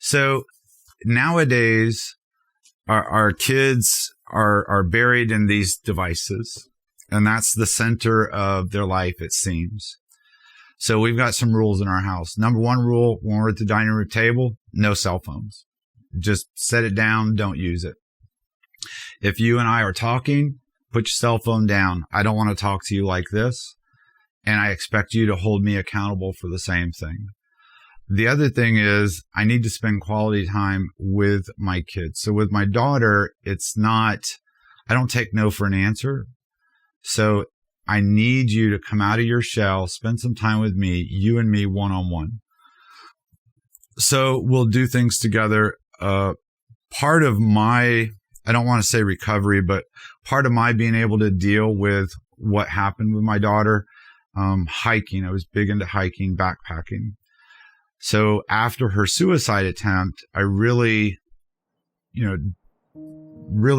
So nowadays, our kids are buried in these devices, and that's the center of their life, it seems. So we've got some rules in our house. Number one rule, when we're at the dining room table, no cell phones. Just set it down, don't use it. If you and I are talking, put your cell phone down. I don't want to talk to you like this, and I expect you to hold me accountable for the same thing. The other thing is I need to spend quality time with my kids. So with my daughter, I don't take no for an answer. So I need you to come out of your shell, spend some time with me, you and me one-on-one. So we'll do things together. Part of my, I don't want to say recovery, but part of my being able to deal with what happened with my daughter, hiking. I was big into hiking, backpacking. So after her suicide attempt, I really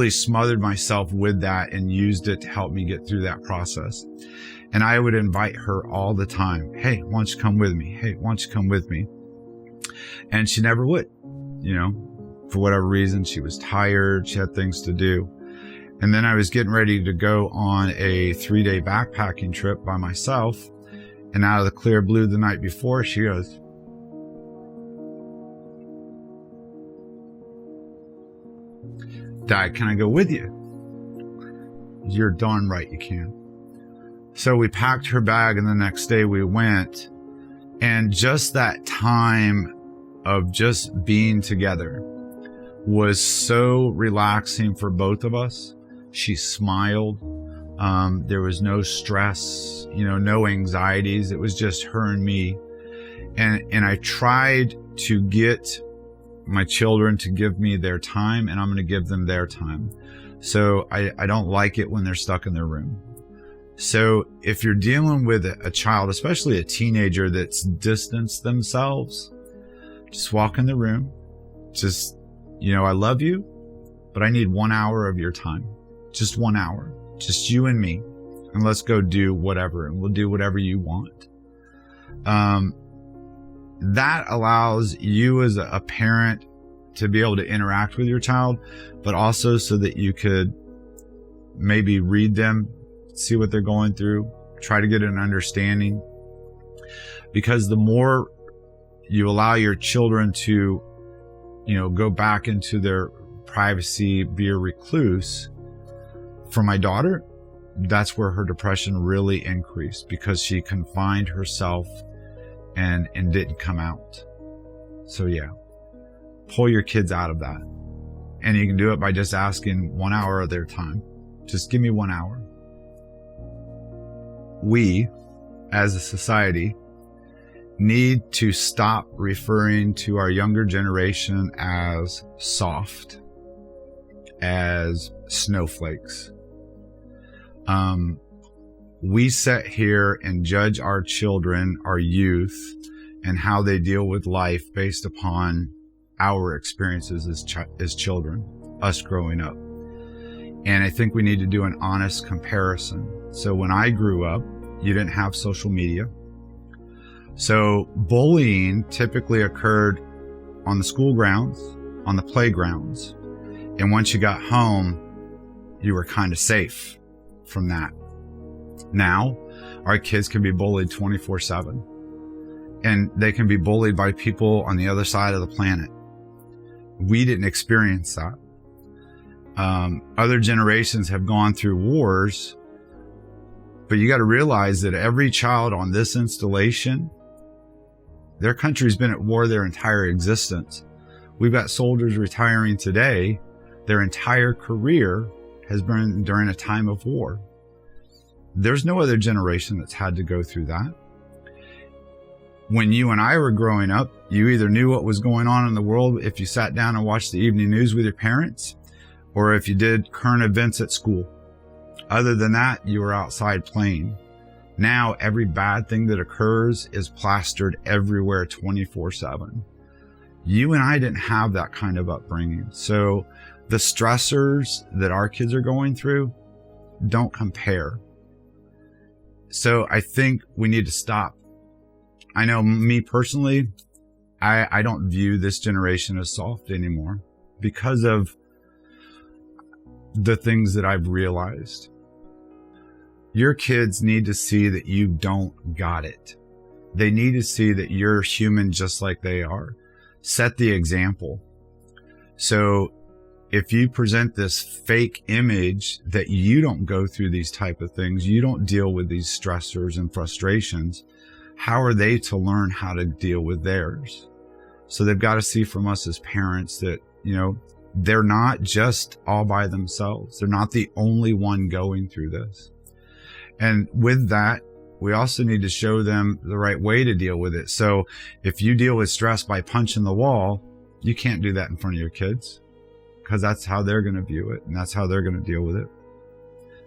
smothered myself with that and used it to help me get through that process. And I would invite her all the time. Hey, why don't you come with me? Hey, why don't you come with me? And she never would, for whatever reason. She was tired. She had things to do. And then I was getting ready to go on a 3-day backpacking trip by myself. And out of the clear blue the night before, she goes, Dad, can I go with you? You're darn right you can. So we packed her bag, and the next day we went. And just that time of just being together was so relaxing for both of us. She smiled. There was no stress, no anxieties. It was just her and me. And I tried to get my children to give me their time, and I'm going to give them their time. So I don't like it when they're stuck in their room. So if you're dealing with a child, especially a teenager that's distanced themselves, just walk in the room. Just, I love you, but I need 1 hour of your time. Just 1 hour. Just you and me. And let's go do whatever, and we'll do whatever you want. That allows you as a parent to be able to interact with your child, but also so that you could maybe read them, see what they're going through, try to get an understanding. Because the more you allow your children to, go back into their privacy, be a recluse. For my daughter, that's where her depression really increased, because she confined herself and didn't come out. So yeah, pull your kids out of that. And you can do it by just asking 1 hour of their time. Just give me 1 hour. We, as a society, need to stop referring to our younger generation as soft, as snowflakes. We sit here and judge our children, our youth, and how they deal with life based upon our experiences as children, us growing up. And I think we need to do an honest comparison. So when I grew up, you didn't have social media. So bullying typically occurred on the school grounds, on the playgrounds. And once you got home, you were kind of safe from that. Now, our kids can be bullied 24/7. And they can be bullied by people on the other side of the planet. We didn't experience that. Other generations have gone through wars, but you got to realize that every child on this installation, their country's been at war their entire existence. We've got soldiers retiring today. Their entire career has been during a time of war. There's no other generation that's had to go through that. When you and I were growing up, you either knew what was going on in the world if you sat down and watched the evening news with your parents, or if you did current events at school. Other than that, you were outside playing. Now, every bad thing that occurs is plastered everywhere 24/7. You and I didn't have that kind of upbringing. So the stressors that our kids are going through don't compare. So I think we need to stop. I know me personally, I don't view this generation as soft anymore because of the things that I've realized. Your kids need to see that you don't got it. They need to see that you're human just like they are. Set the example. So if you present this fake image that you don't go through these type of things, you don't deal with these stressors and frustrations, how are they to learn how to deal with theirs? So they've got to see from us as parents that, they're not just all by themselves. They're not the only one going through this. And with that, we also need to show them the right way to deal with it. So if you deal with stress by punching the wall, you can't do that in front of your kids, because that's how they're going to view it and that's how they're going to deal with it.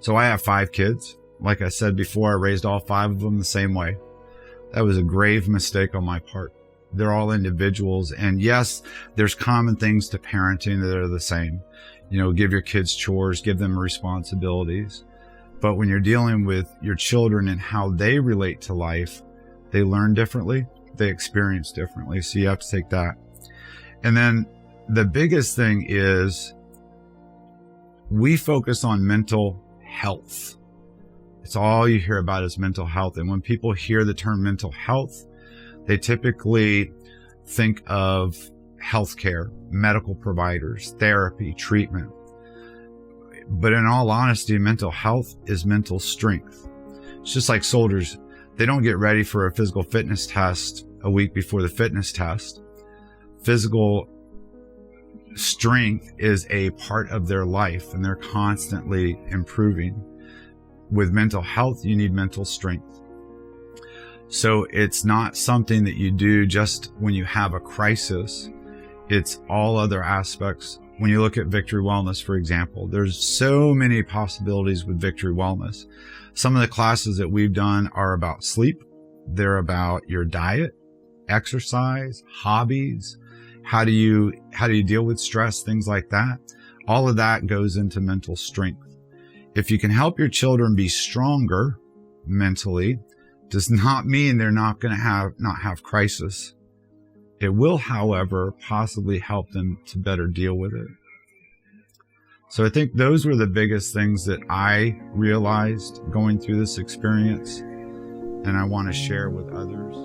So I have 5 kids. Like I said before, I raised all 5 of them the same way. That was a grave mistake on my part. They're all individuals. And yes, there's common things to parenting that are the same. Give your kids chores, give them responsibilities. But when you're dealing with your children and how they relate to life, they learn differently, they experience differently. So you have to take that. And then the biggest thing is we focus on mental health. It's all you hear about is mental health. And when people hear the term mental health, they typically think of healthcare, medical providers, therapy, treatment. But in all honesty, mental health is mental strength. It's just like soldiers. They don't get ready for a physical fitness test a week before the fitness test. Physical strength is a part of their life, and they're constantly improving. With mental health, you need mental strength. So it's not something that you do just when you have a crisis. It's all other aspects. When you look at Victory Wellness, for example, there's so many possibilities with Victory Wellness. Some of the classes that we've done are about sleep. They're about your diet, exercise, hobbies. How do you deal with stress, things like that? All of that goes into mental strength. If you can help your children be stronger mentally, does not mean they're not going to not have crisis. It will, however, possibly help them to better deal with it. So I think those were the biggest things that I realized going through this experience, and I want to share with others.